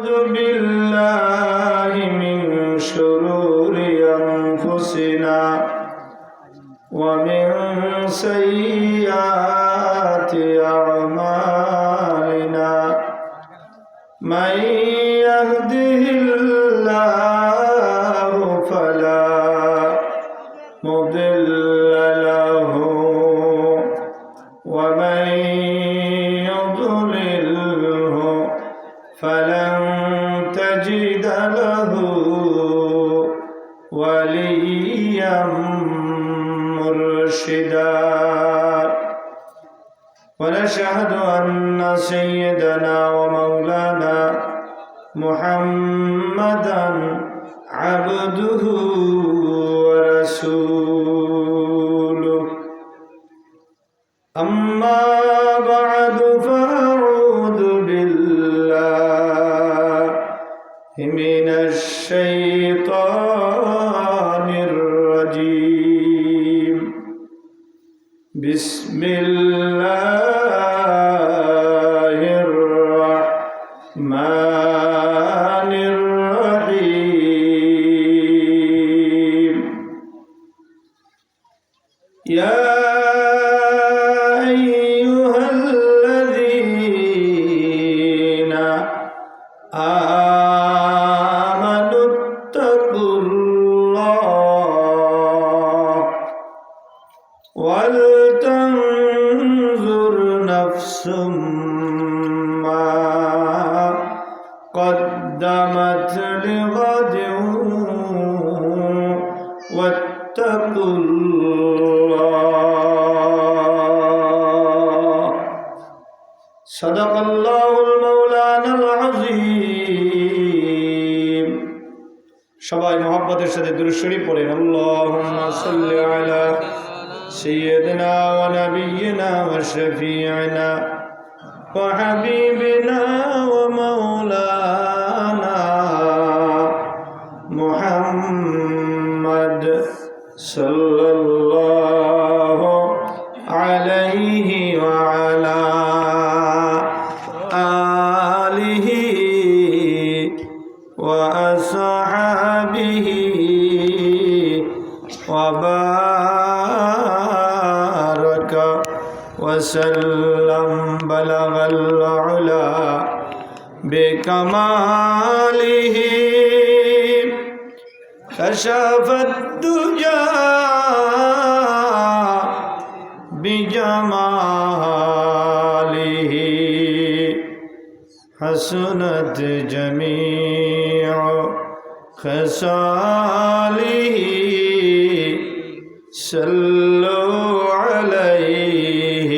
ونعوذ بالله من شرور أنفسنا ومن سيئات أعمالنا من يهده الله فلا مضل له ومن يضلله فلن تجد له وليا مرشدا ونشهد أن سيدنا ومولانا محمدا عبده ورسوله أما بعد فأعوذ بالله من الشيطان الرجيم بسم الله الرحمن الرحيم يا أيها الذين آمنوا اتقوا الله ولتنظر نفس ما قدمت لغد واتقوا الله صدق الله المولانا العظيم সবাই মহব্বতের সাথে দুরূদ শরীফ পড়েন আল্লাহুম্মা সাল্লি আলা সাইয়্যিদিনা ওয়া নাবিয়্যিনা ওয়া শাফিঈনা ওয়া হাবিবিনা ওয়া মাওলানা মুহাম্মদ সাল্লাল্লাহু আলাইহি ওয়া আলা আলিহি ওয়া আসহাবিহি ওয়া বারাকা ওয়া সাল্লাম বালাগাল উলা বিকামালিহি كشفت الدجى بجماله حسنت جميع خصاله صلوا عليه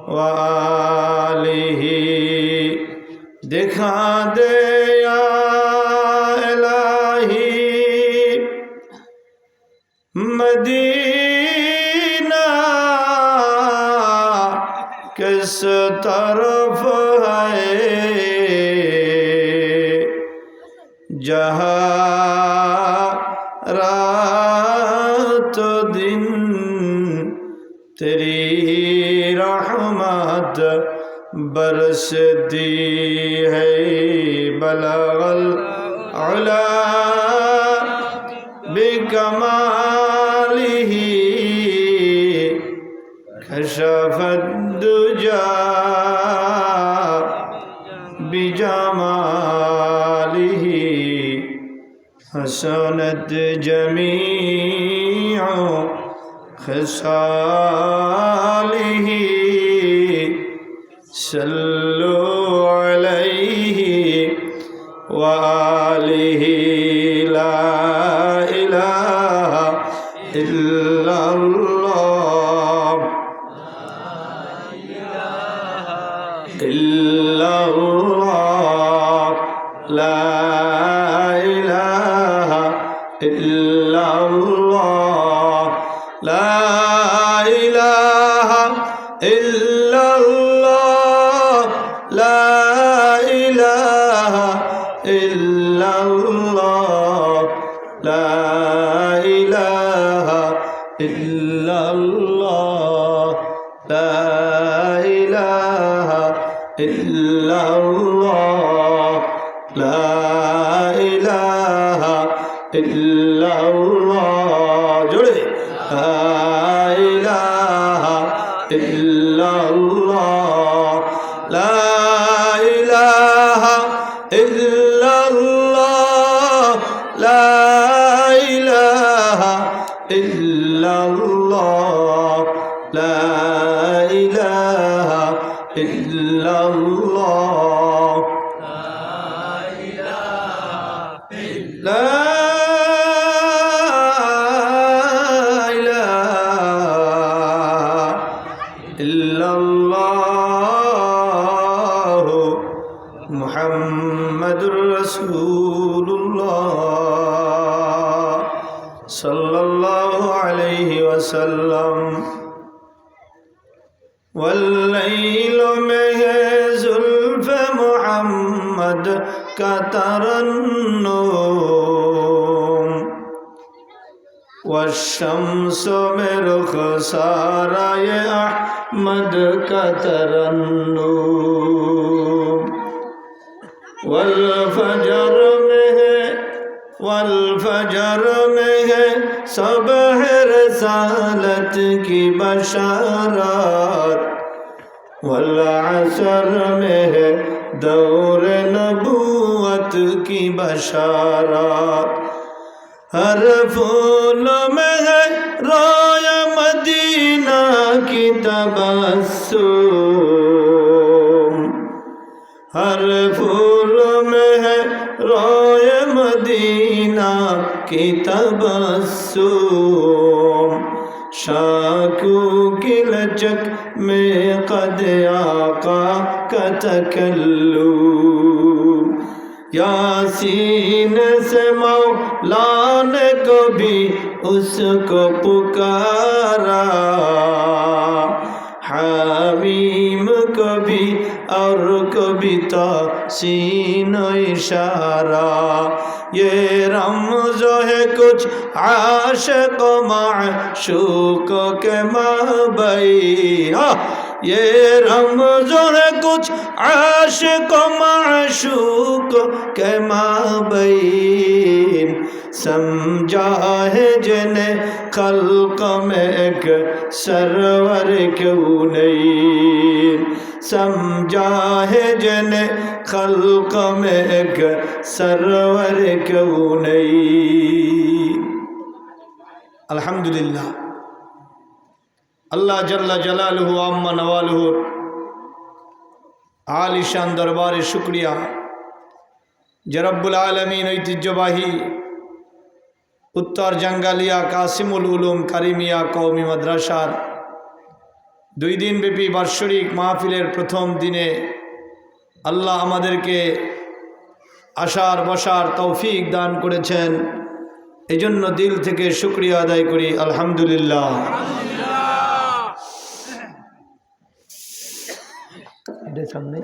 وآله दिखा दे मदीना किस तरफ है जहाँ रात दिन तेरी रहमत बरसती है बलगल उला بكماله كشف الدجى بجماله حسنت جميع خصاله صلوا عليه وآله لا إله إلا الله إلا الله لا إله إلا الله لا إله إلا الله لا إله إلا الله لا إله إلا الله لا إله إلا الله লা ইলাহা ইল্লাল্লাহ জোরে লা ইলাহা ইল্লাল্লাহ লা ইলাহা ইল্লাল্লাহ লা ইলাহা ইল্লাল্লাহ লা ইলাহা ইল্লাল্লাহ লা মুহাম্মাদুর রাসূলুল্লাহ সাল্লাল্লাহু আলাইহি ওয়াসাল্লাম والليل में जुल्फ मोहम्मद का तरन्नुम والشمس में रुखसारा ये अहमद का तरन्नुम वल्फजर में है सुबह रसालत की बशारत वल्असर में है दौर नबूवत की बशारत हर फूल में है रोय मदीना की तबस्सुम हर फूल में है रोय मदीना की तबस्सुम शाकू की लचक में कद आका का तकल्लुम यासीन से मौला ने कभी उसको पुकारा हमीम कभी और कभी तासीन इशारा ये रमज़ है कुछ आशिक़ माशूक़ के माबैन ये रमज़ है कुछ आशिक़ माशूक़ के माबैन समझा है जिन्हें खल्क़ में एक सरवर क्यों नहीं समझा है जिन्हें खल्क़ में एक सरवर क्यों नहीं। अल्हम्दुलिल्लाह अल्लाह जल्ला जलालुहु अम्मा नवालुहु आलिशान दरबारे शुक्रिया যে রব্বুল আলামিন ঐতিহ্যবাহী উত্তর জাঙ্গালিয়া কাসিমুল উলুম কারিমিয়া কওমি মাদ্রাসার 2 দিনব্যাপী বার্ষিক মাহফিলের প্রথম দিনে আল্লাহ আমাদেরকে আসার বসার তৌফিক দান করেছেন এজন্য দিল থেকে শুকরিয়া আদায় করি আলহামদুলিল্লাহ। এটার সামনে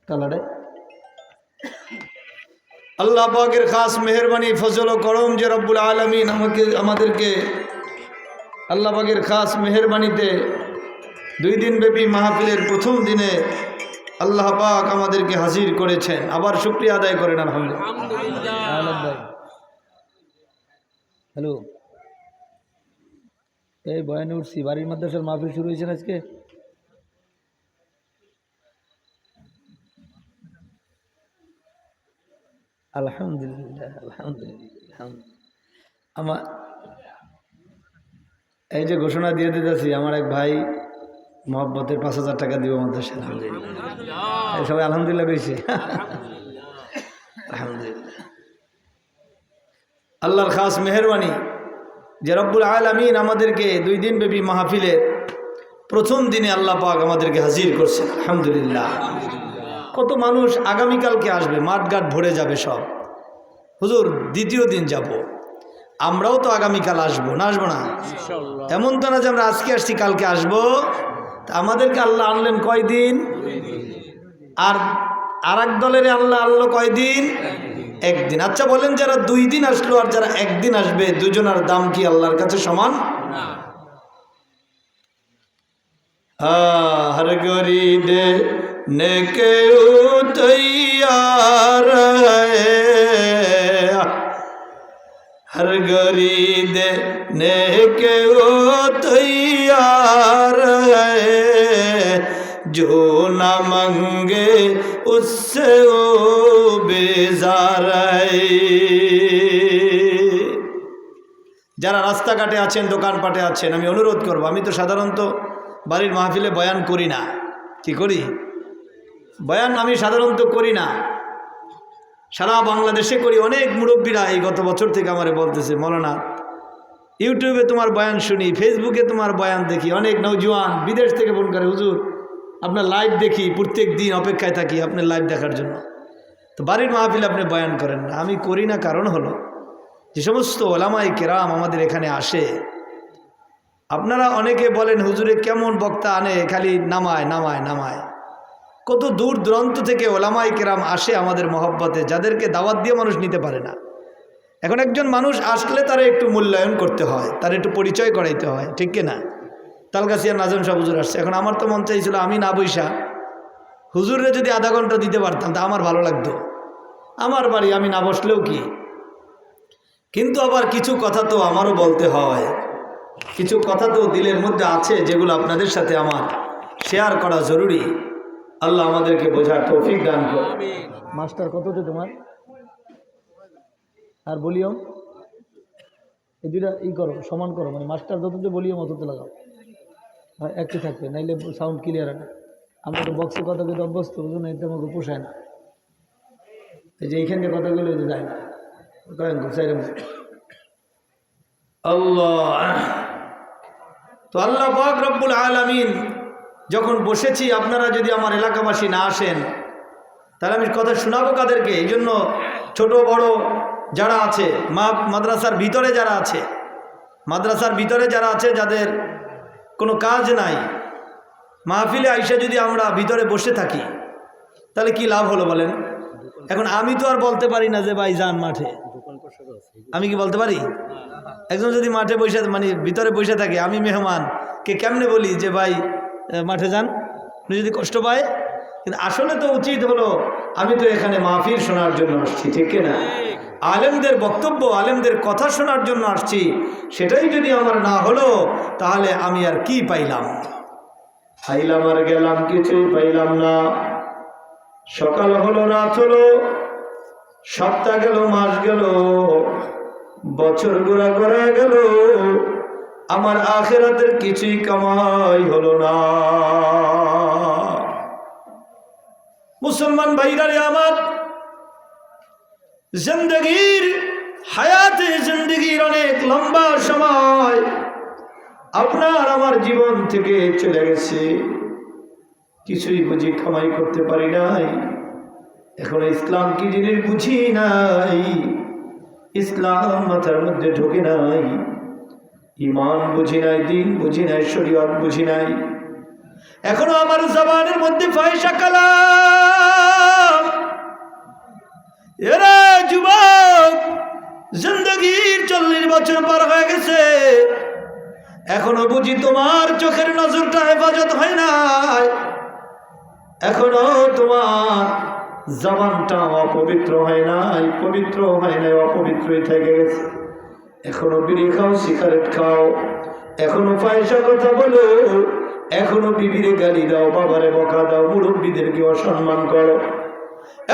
কালারে আল্লাহ পাকের খাস মেহেরবানি ফজল ও করম যে রব্বুল আলামিন আমাদেরকে আল্লাহ পাকের খাস মেহেরবানিতে 2 দিনব্যাপী মাহফিলের প্রথম দিনে আল্লাহ পাক আমাদেরকে হাজির করেছেন। আবার শুকরিয়া আদায় করেন আলহামদুলিল্লাহ। হ্যালো, এই বয়ানে উঠছি, বাড়ির মাদ্রাসার মাহফিল শুরু হয়েছে আজকে। আলহামদুলিল্লাহ আলহামদুলিল্লাহ। আমার এই যে ঘোষণা দিয়ে দিতেছি, আমার এক ভাই মহব্বতের 5,000 টাকা দিব মাদ্রাসা। আলহামদুলিল্লাহ, সবাই আলহামদুলিল্লাহ কইছে। আলহামদুলিল্লাহ, আল্লাহর খাস মেহেরবানি যে রব্বুল আলামিন আমাদেরকে 2 দিনব্যাপী মাহফিলের প্রথম দিনে আল্লাহ পাক আমাদেরকে হাজির করছেন। আলহামদুলিল্লাহ। কত মানুষ আগামীকালকে আসবে, মাঠঘাট ভরে যাবে সব। হুজুর দ্বিতীয় দিন যাব, আমরাও তো আগামীকাল আসবো, না আসবো না? এমন তো না যে আমরা আজকে আসছি কালকে আসবো। আমাদেরকে আল্লাহ আনলেন কয়দিন, আর এক দলের আল্লাহ আনলো কয়দিন? একদিন। আচ্ছা বলেন, যারা 2 দিন আসলো আর যারা একদিন আসবে, দুজনের দাম কি আল্লাহর কাছে সমান? হর গরি দে নেকে তৈয়ার डगरी देने के वो तैयार है, जो न मंगे उससे वो बेजार है। যারা রাস্তাঘাটে আছেন, দোকানপাটে আছেন, আমি অনুরোধ করব, আমি তো সাধারণত বাড়ির মাহফিলে বয়ান করি না। কি করি? বয়ান আমি সাধারণত করি না, সারা বাংলাদেশে করি। অনেক মুরব্বীরা এই গত বছর থেকে আমারে বলতেছে, মৌলানা ইউটিউবে তোমার বয়ান শুনি, ফেসবুকে তোমার বয়ান দেখি। অনেক নওজোয়ান বিদেশ থেকে ফোন করে, হুজুর আপনার লাইভ দেখি, প্রত্যেক দিন অপেক্ষায় থাকি আপনার লাইভ দেখার জন্য। তো বাড়ির মাহফিলে আপনি বয়ান করেন না। আমি করি না, কারণ হলো যে সমস্ত ওলামায়ে কেরাম আমাদের এখানে আসে, আপনারা অনেকে বলেন হুজুরে কেমন বক্তা আনে, খালি নামায় নামায় নামায়। কত দূর দূরান্ত থেকে ওলামায়ে কেরাম আসে আমাদের মহব্বতে, যাদেরকে দাওয়াত দিয়ে মানুষ নিতে পারে না। এখন একজন মানুষ আসলে তারা একটু মূল্যায়ন করতে হয়, তার একটু পরিচয় করাইতে হয়, ঠিক কিনা? তালগাছিয়ার নাজম শাহ হুজুর আসছে। এখন আমার তো মন চাইছিল আমি না বইসা হুজুরে যদি আধা ঘন্টা দিতে পারতাম তা আমার ভালো লাগতো। আমার বাড়ি, আমি না বসলেও কি। কিন্তু আবার কিছু কথা তো আমারও বলতে হয়, কিছু কথা তো দিলের মধ্যে আছে যেগুলো আপনাদের সাথে আমার শেয়ার করা জরুরি। আল্লাহ আমাদেরকে বোঝার তৌফিক দান করুন। মাস্টার কততে তোমার? আর ভলিউম এই দুইটা করো, সমান করো, মানে মাস্টার যততে ভলিউম অততে লাগাও, একটি থাকবে, নাইলে সাউন্ড ক্লিয়ার হয় না। আমরা তো বক্সে কথা বলতে অভ্যস্ত, বুঝুন, এটা আমাকে পোষায় না। এই যে এইখান থেকে কথাগুলো যায় না, আল্লাহ। তো আল্লাহ পাক রব্বুল আলামিন যখন বসেছি, আপনারা যদি আমার এলাকাবাসী না আসেন তাহলে আমি কথা শোনাবো কাদেরকে? এই জন্য ছোট বড় যারা আছে, মাদ্রাসার ভিতরে যারা আছে, মাদ্রাসার ভিতরে যারা আছে, যাদের কোনো কাজ নাই, মাহফিলে আইসা যদি আমরা ভিতরে বসে থাকি তাহলে কি লাভ হলো বলেন? এখন আমি তো আর বলতে পারি না যে ভাই যান মাঠে, আমি কি বলতে পারি? একজন যদি মাঠে বসে, মানে ভিতরে বসে থাকে, আমি মেহমান কে কেমনে বলি যে ভাই মাঠে যান, উনি যদি কষ্ট পায়? কিন্তু আসলে তো উচিত হলো, আমি তো এখানে মাহফিল শোনার জন্য আসছি, ঠিক না? আলেমদের বক্তব্য, আলেমদের কথা শোনার জন্য আসছি। সেটাই যদি আমার না হলো তাহলে আমি আর কি পাইলাম? আইলাম আর গেলাম, কিছুই পাইলাম না। সকাল হলো, রাত হলো, সপ্তাহ গেল, মাস গেল, বছর ঘোরা ঘোরা গেল, আমার আখিরাতের কিছুই কামাই হলো না। মুসলমান ভাইরা রে আমার, জিন্দেগির হায়াতে, জিন্দেগির অনেক লম্বা সময় আপনার আমার জীবন থেকে চলে গেছে, কিছুই বুঝি কামাই করতে পারি নাই। এখন ইসলাম কি জিনিস বুঝি নাই, ইসলাম মাথার মধ্যে ঢোকে নাই, ইমান বুঝি নাই, দিন বুঝি নাই, শরীয়ত বুঝি নাই। এখনো আমার জবানের মধ্যে ফাহিশা কালাম। এরা যুবক, জিন্দেগির 40 বছর পার হয়ে গেছে, এখনো বুঝি তোমার চোখের নজরটা হেফাজত হয় নাই, এখনো তোমার জবানটা অপবিত্র হয় নাই, পবিত্র হয় নাই, অপবিত্রই থেকে গেছে। এখনো বিড়ি খাও, সিগারেট খাও, এখনো পয়সা কথা বলো, এখনো বিবিরে গালি দাও, বাবারে বকা দাও, মুরব্বীদেরকে অসম্মান করো।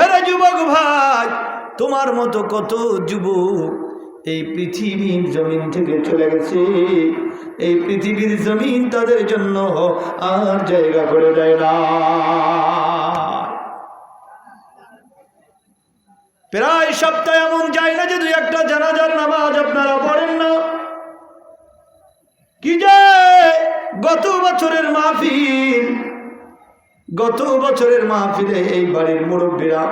এরা যুবক ভাই, তোমার মতো কত যুবক এই পৃথিবীর জমিন থেকে চলে গেছে। এই পৃথিবীর জমিন তাদের জন্য আর জায়গা করে দেয় না। প্রায় সপ্তাহে এমন যায় না যে 2-1টা জানাজার নামাজ আপনারা পড়েন না। কি যে গত বছরের মাহফিলে এই বাড়ির মুরব্বীরা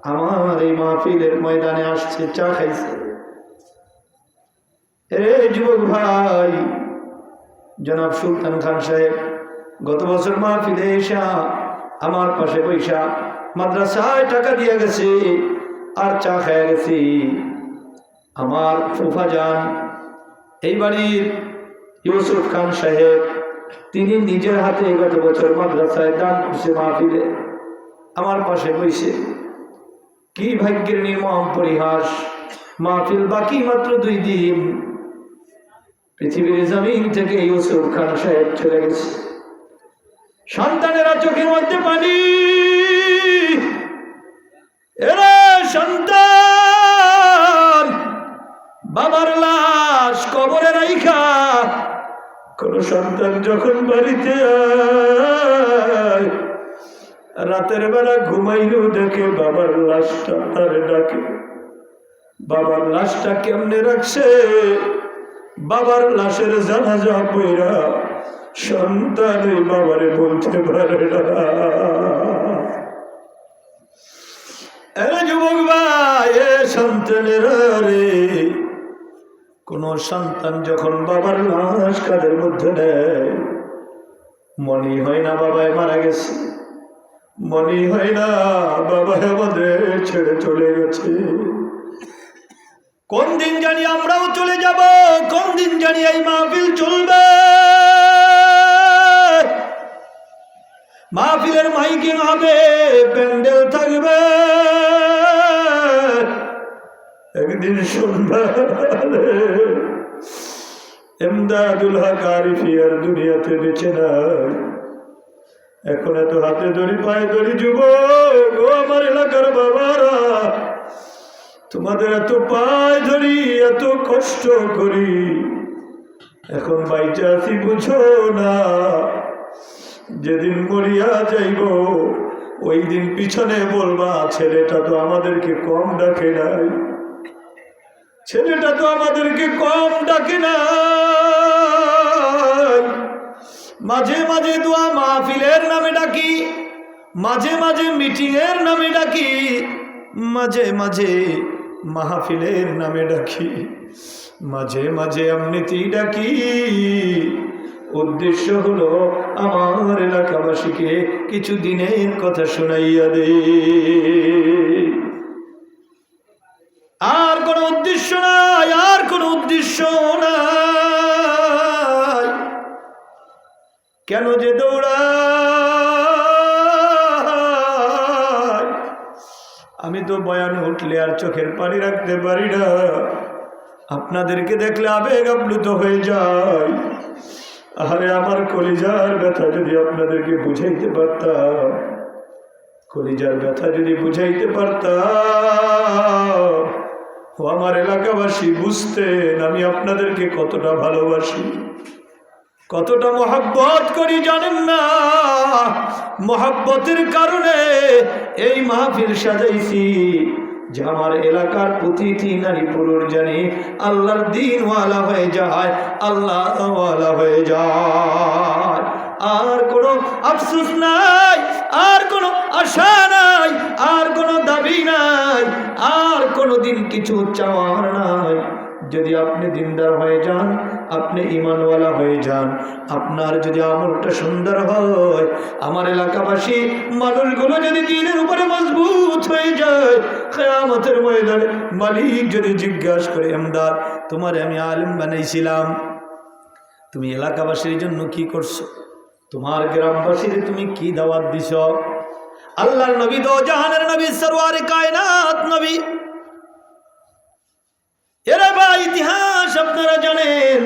আমার এই মাহফিলের ময়দানে আসছে, চা খাইছে। যুবক ভাই, জনাব সুলতান খান সাহেব গত বছর মাহফিলে এসা আমার পাশে বৈশা মাদ্রাসায় টাকা দিয়ে গেছে আর চা খাইয়া গেছি। আমার ফুফা যান এই বাড়ির ইউসুফ খান সাহেব, তিনি নিজের হাতে গত বছর মাদ্রাসায় দান করছে মাহফিলে, আমার পাশে বইছে। কি ভাগ্যের নির্মম পরিহাস, মাহফিল বাকি মাত্র 2 দিন, পৃথিবীর জমিন থেকে ইউসুফ খান সাহেব চলে গেছে। সন্তানেরা চোখের মধ্যে পানি, এরা সন্তান বাবার লাশ কবরে রাইখা, কোন সন্তান যখন বাড়িতে আয়, রাতের বেলা ঘুমাইলেও দেখে বাবার লাশটা তার ডাকে। বাবার লাশটা কেমনে রাখছে, বাবার লাশের জানাজা পইরা সন্তান বাবারে বলতে পারে না। যুবক ভাই, সন্তানেরা রে, কোন সন্তান যখন বাবার লাশ কাঁধের মধ্যে নেয়, মনে হয় না বাবায় মারা গেছে, মনে হয় না বাবা আমাদের ছেড়ে চলে গেছে। কোন দিন জানি আমরাও চলে যাব, কোন দিন জানি এই মাহফিল চলবে, মাহফিলের মাইকিং হবে, প্যান্ডেল থাকবে, একদিন সন্ধ্যারে এমদাদুল হক আরিফি আর দুনিয়াতে বেঁচে নাই। এখন এত হাতে ধরি পায়ে ধরি যুবক, ও আমার এলাকার বাবারা, তোমাদের এত পায়ে ধরি, এত কষ্ট করি, এখন বাইচা আছি বুঝো না, যেদিন মরিয়া যাইব ওই দিন পিছনে বলবা ছেলেটা তো আমাদেরকে কম ডাকে নাই, ছেলেটা তো আমাদেরকে কম ডাকে নাই। মাঝে মাঝে দোয়া মাহফিলের নামে ডাকি, মাঝে মাঝে মিটিং এর নামে ডাকি, মাঝে মাঝে মাহফিলের নামে ডাকি, মাঝে মাঝে এমনিতেই ডাকি। উদ্দেশ্য হলো আমার এলাকাবাসীকে কিছু দিনের কথা শোনাইয়া দে, আর কোনো উদ্দেশ্য নাই, আর কোনো উদ্দেশ্য নাই। কেন যে দৌড়াই, আমি তো বয়ানে উঠলে আর চোখের পানি রাখতে পারি না, আপনাদেরকে দেখলে আবেগ আপ্লুত হয়ে যায়। আরে আমার কলিজার ব্যথা যদি আপনাদেরকে বুঝাইতে পারতাম, কলিজার ব্যথা যদি বুঝাইতে পারতাম, ও আমার এলাকাবাসী বুঝতেন আমি আপনাদেরকে কতটা ভালোবাসি, কতটা মহব্বত করি জানেন না। মহব্বতের কারণে এই মাহফিল সাজাইছি যে আমার এলাকার প্রতিটি নারী পুরুষ জানি আল্লাহর দ্বীনওয়ালা হয়ে যায়, আল্লাহওয়ালা হয়ে যায়। আর কোনো আফসোস নাই, আর কোনো আশা নাই, আর কোনো দাবি নাই, আর কোনো দিন কিছু চাওয়ার নাই। যদি আপনি দিনদার হয়ে যান, আপনি ঈমানওয়ালা হয়ে যান, আপনার যদি আমলটা সুন্দর হয়, আমার এলাকাবাসী মানুষগুলো যদি দ্বীনের উপরে মজবুত হয়ে যায়, কিয়ামতের ময়দানে মালিক যদি জিজ্ঞাসা করে, এমদাদ তোমারে আমি আলেম বানাইছিলাম, তুমি এলাকাবাসীর জন্য কি করছো, তোমার গ্রামবাসীর তুমি কি দাওয়াত দিছ? আল্লাহর নবী দো জাহানের নবী, সরওয়ারে কায়নাত নবী, এরা বা ইতিহাস আপনারা জানেন।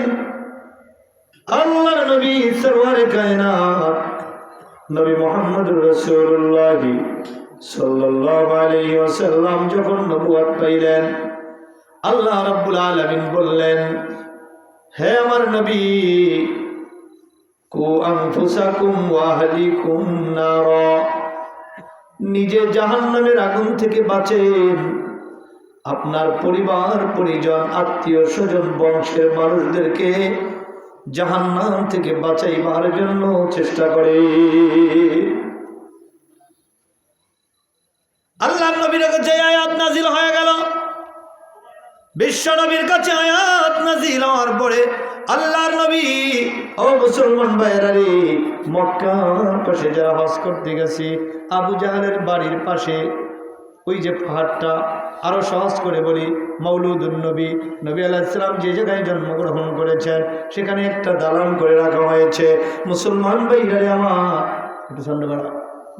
আল্লাহর নবী সরওয়ারে কায়নাত নবী মুহাম্মদুর রাসূলুল্লাহ সাল্লাল্লাহু আলাইহি ওয়াসাল্লাম যখন নবুয়ত পাইলেন, আল্লাহ রাব্বুল আলামিন বললেন, হে আমার নবী, কু আনফুসাকুম ওয়া আহলিকুম নারা, নিজে জাহান্নামের আগুন থেকে বাঁচেন, আপনার পরিবার পরিজন আত্মীয় স্বজন বংশের মানুষদেরকে জাহান্নাম থেকে বাঁচাইবার জন্য চেষ্টা করে। আল্লাহর নবীর কাছে আয়াত নাজিল হয়ে গেল, বিশ্ব নবীর কাছে আয়াত নাজিল হওয়ার পরে আল্লাহর নবী, ও মুসলমান ভাইরা রে, মক্কার পাশে যারা হজ করতে গেছে, আবু জাহলের বাড়ির পাশে ওই যে পাহাড়টা, আরো সহজ করে বলি, মৌলুদুন নবী, নবী আলাইহিস সালাম যে জায়গায় জন্মগ্রহণ করেছেন সেখানে একটা দালান করে রাখা হয়েছে। মুসলমান ভাইরা রে আমার, একটু সামনে বাড়া,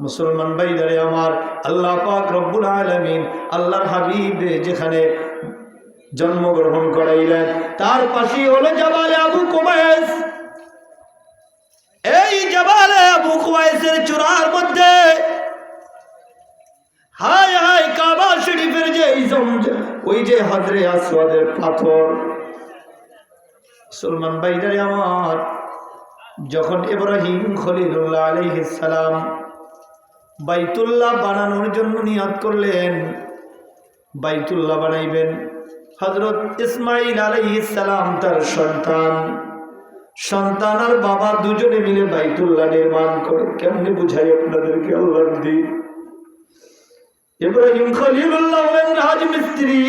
মুসলমান ভাইদারে আমার, আল্লাহ পাক রব্বুল আলামিন আল্লাহর হাবিব যেখানে জন্মগ্রহণ করাইলেন তার পাশেই হলো জাবালে আবু কুবাইস। এই জাবালে আবু কুবাইসের চূড়ার মধ্যে হায় হায় কাবা শরীফের যে ওই যে হাজরে আসওয়াদের পাথর। মুসলমান ভাইদারে আমার, যখন ইব্রাহিম খলিলুল্লাহ আলাইহিস সালাম বাইতুল্লাহ বানানোর জন্য নিয়ত করলেন, বাইতুল্লাহ বানাইবেন, হযরত ইসমাঈল আলাইহিস সালাম তার সন্তান আর বাবা দুজনে মিলে বাইতুল্লাহ নির্মাণ করে। কেমনে বুঝাই আপনাদেরকে আল্লাহর দিন। ইব্রাহিম খলিলুল্লাহ হলেন রাজমিস্ত্রি,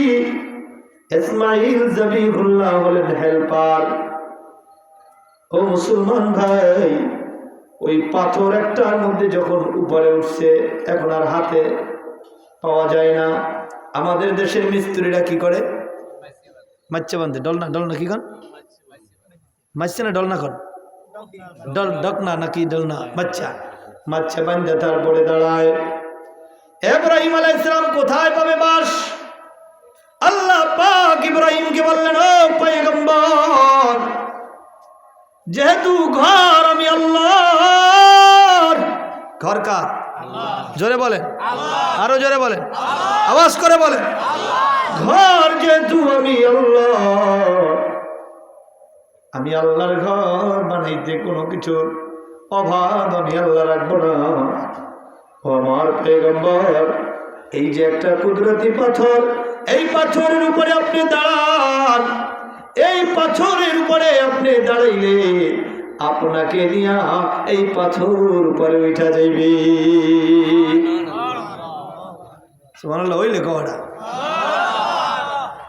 ইসমাঈল জবিহুল্লাহ হলেন হেল্পার। ও মুসলমান ভাই, ওই পাথর একটার মধ্যে যখন উপরে উঠছে, এখন আর হাতে পাওয়া যায় না। আমাদের দেশের মিস্ত্রিরা কি করে? মাচ্চা বান্ধে, ডলনা কি কন? মাচ্চা না ডলনা কন? ডকনা নাকি ডলনা? মাচ্চা বান্ধে তারপরে দাঁড়ায়। ইব্রাহিম আলাইহিস সালাম কোথায় পাবে বাস? আল্লাহ পাক ইব্রাহিমকে বললেন, ও পয়গম্বর, যেহেতু ঘর আমি আল্লাহর। ঘর কার? জোরে বলেন, আরো জোরে বলেন, আওয়াজ করে বলেন। ঘর যেহেতু আমি আল্লাহর ঘর বানাইতে কোনো কিছুর অভাব আমি আল্লাহ রাখবো না। ও আমার পয়গম্বর, এই যে একটা কুদরতি পাথর, এই পাথরের উপরে আপনি দাঁড়ান। এই পাথরের উপরে আপনি দাঁড়াইলে আপনাকে নিয়া এই পাথর উপরে উঠা যাইবে। সুবহানাল্লাহ, ওই লেখা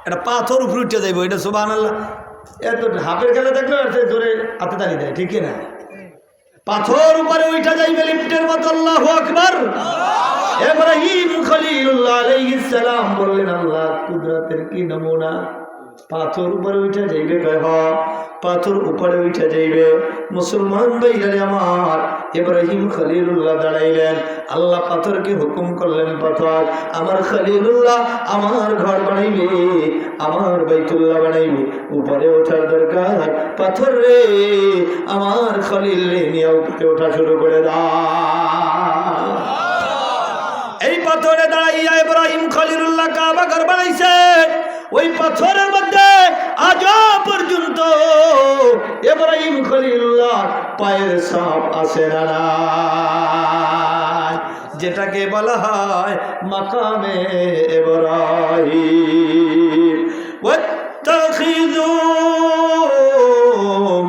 এটা পাথর উপরে উঠে যাইব, এটা সুবহানাল্লাহ। এত হাফের খেলা দেখলে জোরে হাতে তালি দেয়, ঠিক না? পাথর উপরে উঠা যাইবে লিফটের মতো। আল্লাহু আকবার। ইব্রাহিম খলিলুল্লাহ আলাইহিস সালাম বললেন, আল্লাহ কুদরতের কি নমুনা। পাথর উপরে উঠে যাইবে, পাথর উপরে উঠে যাইবে। মুসলমান ভাইরা আমার, ইব্রাহিম খলিলুল্লাহ দাঁড়াইলেন। আল্লাহ পাথরকে হুকুম করলেন, পাথর আমার খলিলুল্লাহ আমার ঘর বানাইবে, আমার বাইতুল্লাহ বানাইবে, উপরে ওঠার দরকার। পাথর রে আমার খলিল রে নিয়ে উপরে ওঠা শুরু করে দাও। এই পাথরে দাঁড়াইয়া ইব্রাহিম খলিলুল্লাহ কাবা ঘর বানাইছে। ওই পাথরের মধ্যে আজ পর্যন্ত ইব্রাহিম খলিলুল্লাহ পায়ের ছাপ আছে না, যেটাকে বলা হয় মাকামে ইব্রাহিম। ওয়াত্তাখিযু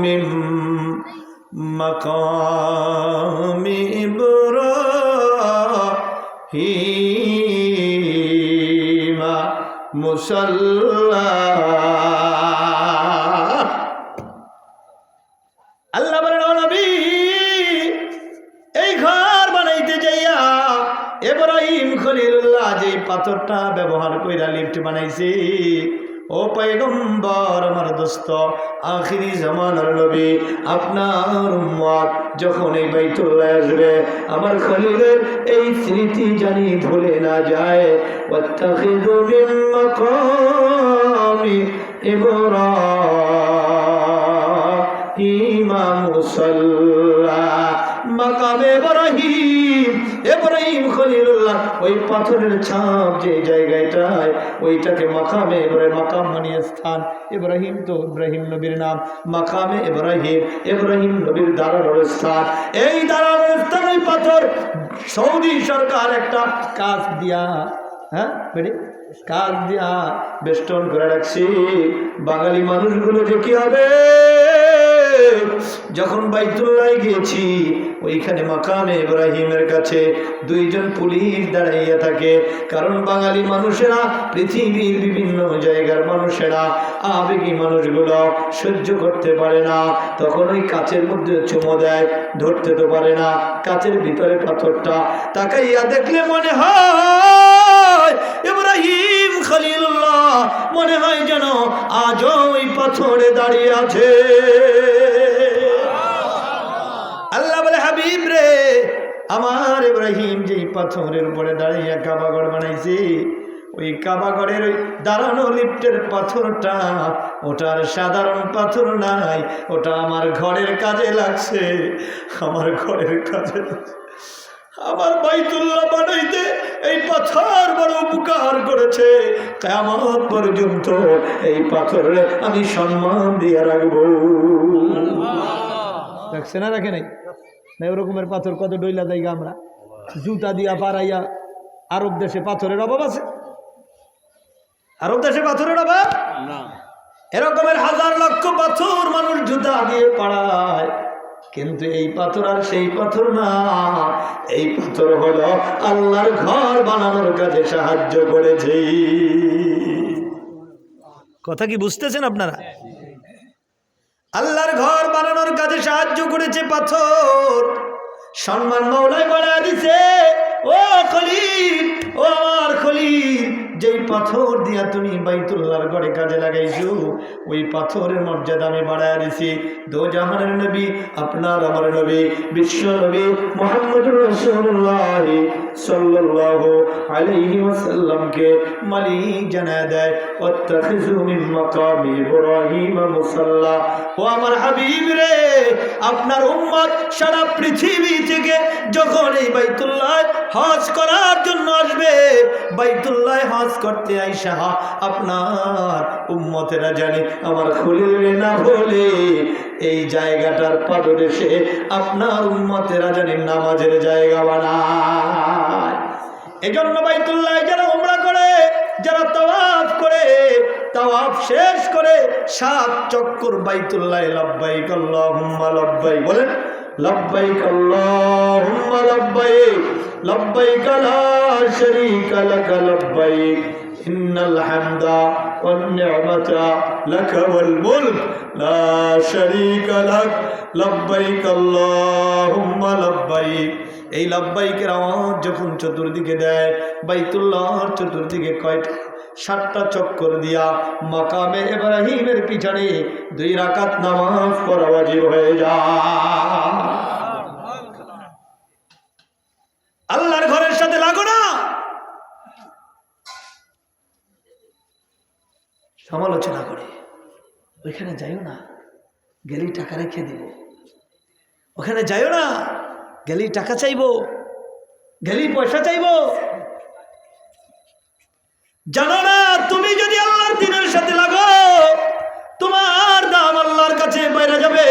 মিন মাকামি ইব্রাহিম মুসাল্লা। আল্লাহ বলেন, ও নবী, এই ঘর বানাইতে যাইয়া ইব্রাহিম খলিলুল্লাহ যে পাথরটা ব্যবহার কইরা লিফট বানাইছে, ও পয়গম্বর আমার দোস্ত, আখিরি জামানার নবী, আপনার উম্মত যখন এই বাইতুল্লাহ আসবে, আমার খলিলের এই স্মৃতি জানি ভুলে না যায়। ওয়াত্তাখিযু মিন মাকামি ইব্রাহিম মুসাল্লা। মাকামে ইব্রাহিম, ইব্রাহিম খলিলুল্লাহ ওই পাথরের ছাপ যে জায়গাটায়, ওইটাকে মাকামে ইব্রাহিম, মাকাম মানে স্থান। ইব্রাহিম তো ইব্রাহিম নবীর নাম, মাকামে ইব্রাহিম, ইব্রাহিম নবীর দাঁড়ানোর স্থান। এই দাঁড়ানোর স্থান ওই পাথর সৌদি সরকার একটা কাজ দিয়া, কাজ দিয়া বেষ্টন করে রাখছি। বাঙালি মানুষগুলো যে কি হবে, যখন বাইতুল্লাহ গিয়েছি, ওইখানে মাকামে ইব্রাহিমের কাছে দুইজন পুলিশ দাঁড়াইয়া থাকে। কারণ বাঙালি মানুষেরা, পৃথিবীর বিভিন্ন জায়গার মানুষেরা, আবেগী মানুষগুলো সহ্য করতে পারে না। তখন ওই কাচের মধ্যে চুমো দেয়, ধরতে তো পারে না। কাচের ভিতরে পাথরটা তাকাইয়া দেখলে মনে হয় ইব্রাহিম খলিলুল্লাহ, মনে হয় যেন আজও ওই পাথরে দাঁড়িয়ে আছে। আল্লাহ বলে, হাবিব রে, আমার ইব্রাহিম যেই পাথরের উপরে দাঁড়িয়ে কাবাঘর বানাইছে, ওই কাবাঘরের ওই দাঁড়ানো লিফটের পাথরটা ওটার সাধারণ পাথর নাই, ওটা আমার ঘরের কাজে লাগছে, আমার ঘরের কাজে লাগছে। আমার বাইতুল্লাহ বানাইতে এই পাথর বড় উপকার করেছে। কিয়ামত পর্যন্ত এই পাথরে আমি সম্মান দিয়ে রাখবো। রাখছে না, রাখে নাই? না ওরকমের পাথর কত ডইলা জায়গা আমরা জুতা দিয়া পাড়াইয়া। আরব দেশে পাথরের অভাব আছে? আরব দেশে পাথরের অভাব না। এরকমের হাজার লক্ষ পাথর মানুষ জুতা দিয়ে পাড়ায়, কিন্তু এই পাথর আর সেই পাথর না। এই পাথর হলো আল্লাহর ঘর বানানোর কাজে সাহায্য করেছে। কথা কি বুঝতেছেন আপনারা? আল্লাহর ঘর বানানোর কাজে সাহায্য করেছে পাথর। সম্মান মওলাই বাড়ায় দিছে। ও খলিল, ও আমার খলিল, যেই পাথর দিয়া তুমি বাইতুল্লাহর ঘরে কাজে লাগাইছো, ওই পাথরের মর্যাদা আমি বাড়ায় দিছি। দো জাহানের নবী, আপনার আমার নবী, বিশ্ব নবী মুহাম্মদুর রাসূলুল্লাহ সাল্লাল্লাহু আলাইহি ওয়াসাল্লামকে মালিক জানায় দেয়, ওয়াত্তাখিযু মিন মাকামি ইব্রাহিম মুসাল্লা। ও আমার হাবিব রে, আপনার উম্মত সারা পৃথিবী থেকে যখন এই বাইতুল্লাহ হজ করার জন্য আসবে, বাইতুল্লাহ হজ করতে আইসা আপনার উম্মতেরা জানে আমার খলিল না বলে এই জায়গাটার পাদদেশে আপনার উম্মতেরা জানে নামাজের জায়গা বানায়। এজন্য বাইতুল্লাহ যারা উমরা করে, যারা তাওয়াফ করে, তাওয়াফ শেষ করে 7 চক্কর বাইতুল্লাহ লব্বাইক আল্লাহুম্মা লব্বাইক বলেন, লব্বাইক আল্লাহুম্মা লব্বাইক, লব্বাইক লা শারীকা লাক লব্বাইক, ইন্নাল হামদা ওয়ান নি'মাতা লাক ওয়াল মুলক লা শারীকা লাক, লব্বাইক আল্লাহুম্মা লব্বাইক। এই লব্বাইকের আওয়াজ যখন চতুর্দিকে দেয়, বাইতুল্লাহর চতুর্দিকে কয়টা? 7টা চক্কর দিয়া মাকামে ইব্রাহিমের পিছনে 2 রাকাত নামাজ পড়া ওয়াজিব হয়ে যায়। আল্লাহর ঘরের সাথে লাগো না। সমালোচনা করে ওইখানে যাইও না, গেলেই টাকা রেখে দিব। ওখানে যাইও না, গেলেই টাকা চাইবো, গেলেই পয়সা চাইবো। জানো না, তুমি যদি আল্লাহর দ্বীনের সাথে লাগো, তোমার দাম আল্লাহর কাছে বেড়ে যাবে,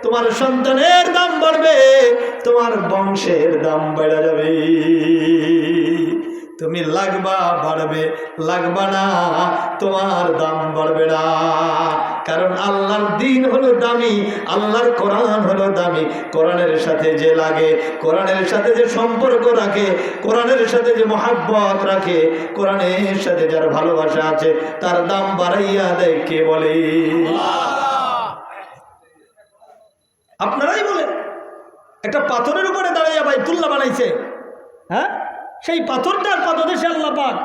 তোমার সন্তানের দাম বাড়বে, তোমার বংশের দাম বেড়ে যাবে। তুমি লাগবা বাড়বে, লাগবা না তোমার দাম বাড়বে না। কারণ আল্লাহর দ্বীন হলো দামি, আল্লাহর কোরআন হলো দামি। কোরআনের সাথে যে লাগে, কোরআনের সাথে যে সম্পর্ক রাখে, কোরআনের সাথে যে মহাব্বত রাখে, কোরআনের সাথে যার ভালোবাসা আছে, তার দাম বাড়াইয়া দেয় কে বলে? আপনারাই বলেন। একটা পাথরের উপরে দাঁড়াইয়া বাইতুল্লাহ বানাইছে, হ্যাঁ, সেই পাথরটার পাদদেশে আল্লাহ পাক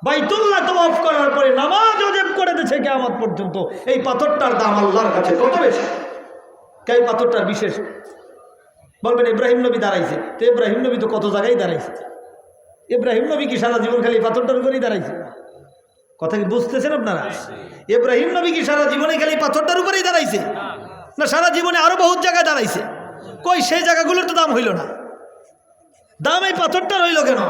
বাইতুল্লাহ তাওয়াফ করার পরে নামাজ ওয়াজিব করে দিয়েছে কিয়ামত পর্যন্ত। এই পাথরটার দাম আল্লাহর কাছে কত বেশি? এই পাথরটার বিশেষ বলবেন ইব্রাহিম নবী দাঁড়াইছে, তো ইব্রাহিম নবী তো কত জায়গায় দাঁড়াইছে। ইব্রাহিম নবী কি সারা জীবন খালি পাথরটার উপরেই দাঁড়াইছে? কথা কি বুঝতেছেন আপনারা? ইব্রাহিম নবী কি সারা জীবনে খালি পাথরটার উপরেই দাঁড়াইছে? না, সারা জীবনে আরো বহুত জায়গায় দাঁড়াইছে। কই সেই জায়গাগুলোর তো দাম হইল না, দাম এই পাথরটার হইল কেন?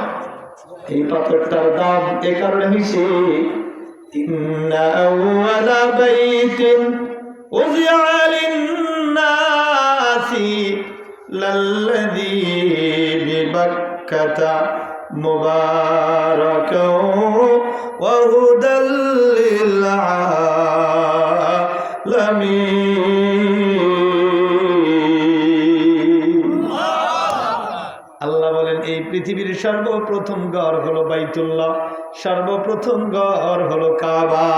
এই পাথরটার দাম এ কারণে হইছে, ইন্না আউওয়ালা বাইতিন উযিআ লিন-নাসি লাল্লাযী বিবাক্কাতা মুবারাকাও ওয়া হুদাল লিল আলামিন। আল্লাহ বলেন এই পৃথিবীর সর্বপ্রথম ঘর হলো বাইতুল্লাহ, সর্বপ্রথম ঘর হলো কাবা।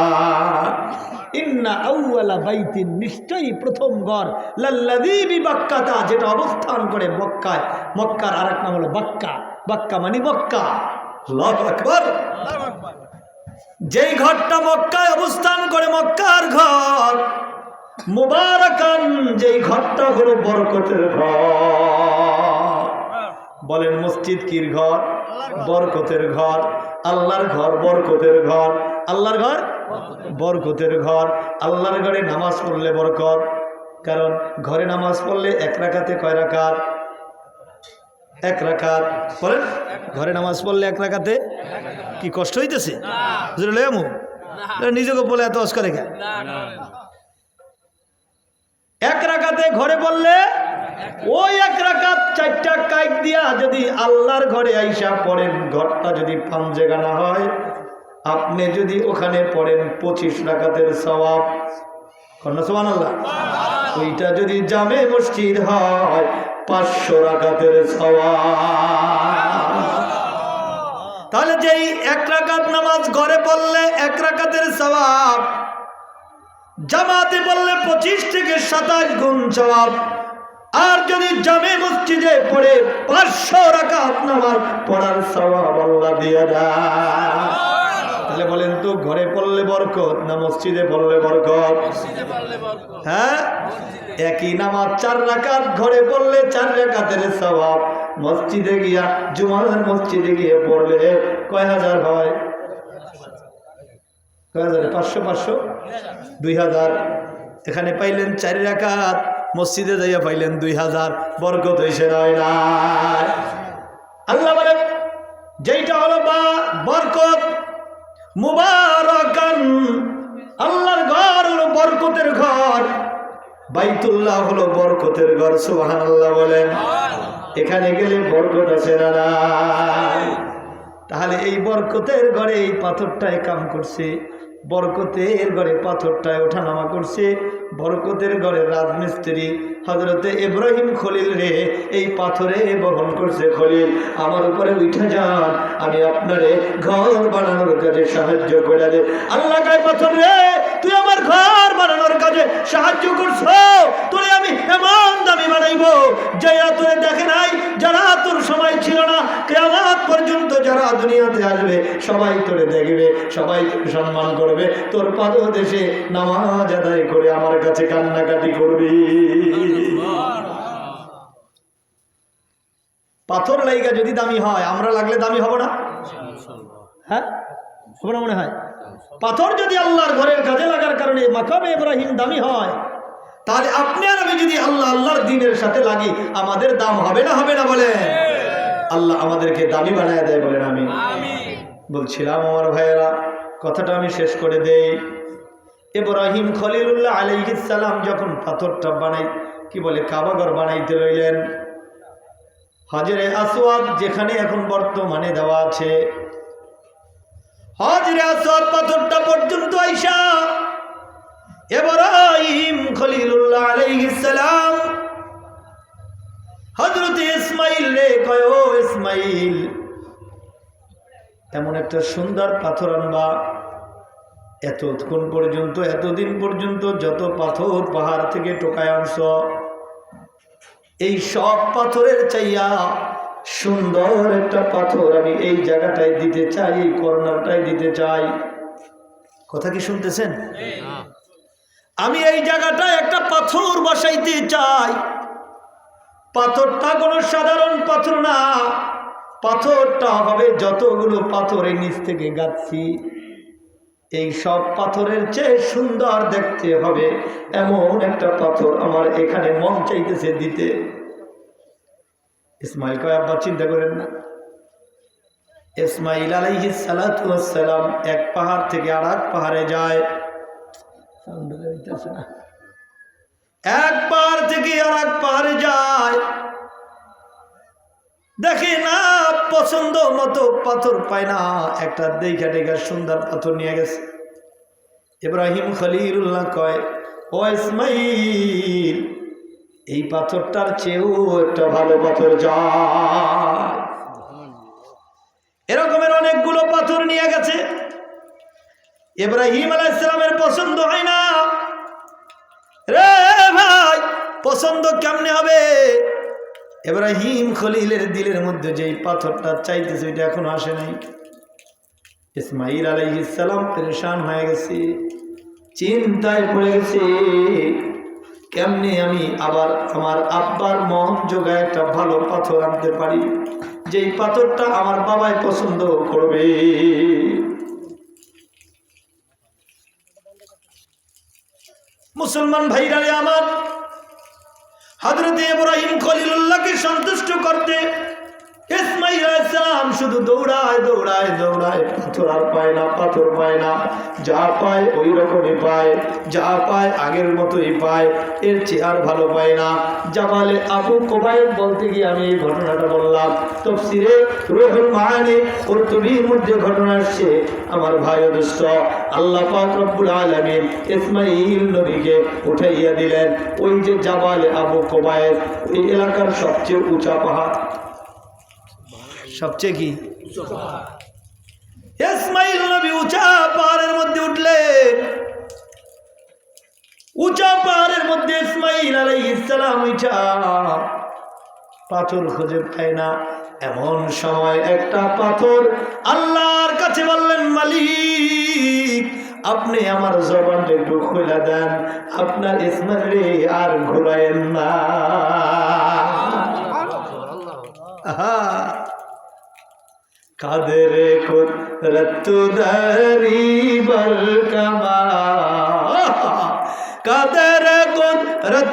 ইন্না আউওয়ালা বাইতিন, নিশ্চয়ই প্রথম ঘর, লাল্লাযী বিবাক্কাতা, যেটা অবস্থান করে মক্কায়। মক্কার আরেক নাম হলো বাক্কা, বাক্কা মানে মক্কা। আল্লাহু আকবার। যেই ঘরটা মক্কায় অবস্থান করে, মক্কার ঘর, মুবারাকান, যেই ঘরটা হলো বরকতের ঘর। বলেন মসজিদ কির ঘর? বরকতের ঘর। আল্লাহর ঘর বরকতের ঘর। আল্লাহর ঘর বরকতের ঘর। আল্লাহর ঘরে নামাজ পড়লে বরকত। কারণ ঘরে নামাজ পড়লে এক রাকাতে কয় রাকাত? এক রাকাত। বলেন ঘরে নামাজ পড়লে এক রাকাতে কি কষ্ট হইতেছে? নিজেকে বলে এত অস্কারে কে? এক রাকাতে ঘরে বললে ওই এক রাকাত 4টা কাইক দিয়া যদি আল্লাহর ঘরে আইসা পড়েন, ঘরটা যদি পাঞ্জেগানা হয়, আপনি যদি ওখানে পড়েন 25 রাকাতের সওয়াব। সুবহানাল্লাহ। ওইটা যদি জামে মসজিদ হয় 500 রাকাতের সওয়াব। তাহলে যেই এক রাকাত নামাজ ঘরে পড়লে 1 রাকাতের সওয়াব, জামাতে বললে 25 থেকে 27 গুণ সওয়াব। আর যদি জামে মসজিদে পড়ে 500 রাকাত নামাজ পড়ার সওয়াব আল্লাহ দিয়ে দেয়। তাহলে বলেন তো ঘরে পড়লে বরকত না মসজিদে পড়লে বরকত? হ্যাঁ, একই নামাজ 4 রাকাত ঘরে পড়লে 4 রাকাতের সওয়াব, মসজিদে গিয়া জুমার মসজিদে গিয়ে পড়লে কয় হাজার হয়? কয় হাজার? 500 500 2000। এখানে পাইলেন 4 রাকাত, মসজিদে যাইয়া পাইলেন 2000। বরকত হইছে নয় না? আল্লাহ বলে যেইটা হলো বরকত, মুবারাকান, আল্লাহর ঘর হলো বরকতের ঘর, বাইতুল্লাহ হলো বরকতের ঘর। সুবহানাল্লাহ বলেন। এখানে গেলে বরকত আছে না নাই? তাহলে এই বরকতের ঘরে এই পাথরটায় কাম করছে, বরকতের ঘরে পাথরটায় ওঠানামা করছে, বরকতের ঘরে রাজমিস্ত্রি হযরতে ইব্রাহিম খলিল রে এই পাথরে বহন করছে। খলিল আমার উপরে উঠে যান, আমি আপনারে ঘর বানানোর কাজে সাহায্য করে দে। আল্লাহ কয় পাথর রে, তুই আমার ঘর বানানোর কাজে সাহায্য করছো, তোরে আমি এমন দামি বানাইবো যারা তোরে দেখে নাই, যারা তোর সময় ছিল না, কিয়ামত পর্যন্ত যারা দুনিয়াতে আসবে সবাই তোরে দেখবে, সবাই তোকে সম্মান করবে, তোর পাদদেশে নামাজ আদায় করে আমার কাছে কান্নাকাটি করবি। পাথর লাইগা যদি দামি হয়, আমরা লাগলে দামি হব না? হ্যাঁ, হবে না? মনে হয় পাথর যদি আল্লাহর ঘরের কাজে লাগার কারণে মাকামে ইব্রাহিম দামি হয়, তাহলে আপনি আর আমি যদি আল্লাহর দ্বীনের সাথে লাগি, আমাদের দাম হবে না? হবে না? বলে আল্লাহ আমাদেরকে দামি বানায় দেয়। বলেন আমি বলছিলাম আমার ভাইয়েরা, কথাটা আমি শেষ করে দেই। ইব্রাহিম খলিলুল্লাহ আলাইহিস সালাম যখন পাথরটা কি বলে কাবাঘর বানাইতে রইলেন, হাজরে আসওয়াদ যেখানে এখন বর্তমানে দেওয়া আছে, হাজরে আসওয়াদ পাথরটা পর্যন্ত আইসা ইব্রাহিম খলিলুল্লাহ আলাইহিস সালাম হযরত ইসমাইল রে কয়, ও ইসমাইল, এমন একটা সুন্দর পাথর আনবা, এতক্ষণ পর্যন্ত এতদিন পর্যন্ত যত পাথর পাহাড় থেকে টোকায় আনছ, এই সব পাথরের চাইয়া সুন্দর একটা পাথর আমি এই জায়গাটায় দিতে চাই, এই কর্নারটায় দিতে চাই। কথা কি শুনতেছেন? আমি এই জায়গাটায় একটা পাথর বসাইতে চাই। পাথরটা কোনো সাধারণ পাথর না, পাথরটা হবে যতগুলো পাথরের নিচ থেকে গাচ্ছি এই সব পাথরের চেয়ে সুন্দর দেখতে হবে, এমন একটা পাথর আমার এখানে মন চাইতেছে দিতে। ইসমাইল কয়, আব্বা চিন্তা করেন না। ইসমাইল আলাইহিস সালাতু ওয়াস সালাম এক পাহাড় থেকে আরেক পাহাড়ে যায়, এক পাহাড় থেকে আরেক পাহাড়ে যায়, দেখে না পছন্দ মতো পাথর পায় না, একটা দেখা দেখা সুন্দর পাথর নিয়ে গেছে। ইব্রাহিম খলিলুল্লাহ কয়, ও ইসমাইল, এই পাথরটার চেয়েও একটা ভালো পাথর যায়। এরকমের অনেকগুলো পাথর নিয়ে গেছে, ইব্রাহিম আলাইহিস সালামের পছন্দ হয় না। রে ভাই, পছন্দ কেমনে হবে? ইব্রাহিম খলিলের দিলের মধ্যে যেই পাথরটা চাইতেছে ওইটা এখনো আসে নাই। ইসমাইল আলাইহিস সালাম পেরেশান হয়ে গেছে, চিন্তায় পড়ে গেছে। কেমনি আমি আবার আমার আব্বার মন যোগায় একটা ভালো পাথর আনতে পারি, যেই পাথরটা আমার বাবাই পছন্দ করবে। মুসলমান ভাইরা আমার, হযরত ইব্রাহিম খলিলুল্লাহকে সন্তুষ্ট করতে ইসমাঈল আলাইহিস সালাম শুধু দৌড়ায় দৌড়ায় দৌড়ায়, পাথর আর পায় না, পাথর পায় না। যা পায় ওই রকমই পায়, যা পায় আগের মতোই পায়, এর চেয়ে আর ভালো পায় না। জাবালে আবু কুবাইল বলতে গিয়ে আমি এই ঘটনাটা বললাম। তাফসীরে রুহুল মাআনি কুরতুবীর মধ্যে ঘটনা আসছে। আমার ভাই দোস্ত, আল্লাহ পাক রব্বুল আলামিন ইসমাঈল নবীকে উঠাইয়া দিলেন ওই যে জাবালে আবু কুবাইল, ওই এলাকার সবচেয়ে উঁচা পাহাড়। সবচেয়ে কি ইসমাঈল নবী উঁচা পাহাড়ের মধ্যে উঠলেন। উঁচা পাহাড়ের মধ্যে ইসমাঈল আলাইহিস সালাম উঠা পাথর খুঁজে পায় না। এমন সময় একটা পাথর আল্লাহর কাছে বললেন, মালিক আপনি আমার জবানটা একটু খুলে দেন, আপনার ইসমাঈল আর ঘুরায়েন না। কাদের কুদরত দারি